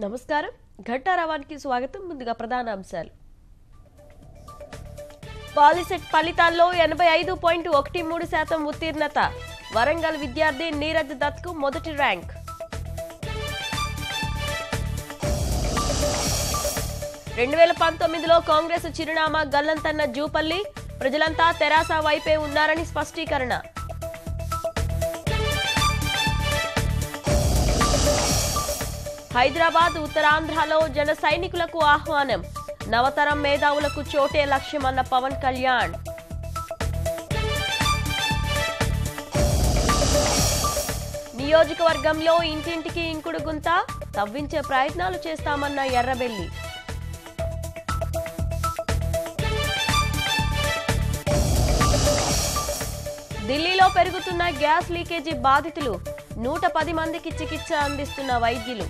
నమస్కారం ఘంటారావానికి స్వాగతం. ముందుగా ప్రధాన అంశాలు. పాలిసెట్ ఫలితాల్లో 85.13% ఉత్తీర్ణత. వరంగల్ విద్యార్థి నీరజ్ దత్కు మొదటి ర్యాంక్. రెండు 2019లో కాంగ్రెస్ చిరునామా గల్లంతన్న జూపల్లి. ప్రజలంతా తెరాస వైపే ఉన్నారని స్పష్టీకరణ. హైదరాబాద్ ఉత్తరాంధ్రలో జన సైనికులకు ఆహ్వానం. నవతరం మేధావులకు చోటే లక్ష్యమన్న పవన్ కళ్యాణ్. నియోజకవర్గంలో ఇంటింటికి ఇంకుడు గుంత తవ్వించే ప్రయత్నాలు చేస్తామన్న ఎర్రబెల్లి. ఢిల్లీలో పెరుగుతున్న గ్యాస్ లీకేజీ బాధితులు. 110 మందికి చికిత్స అందిస్తున్న వైద్యులు.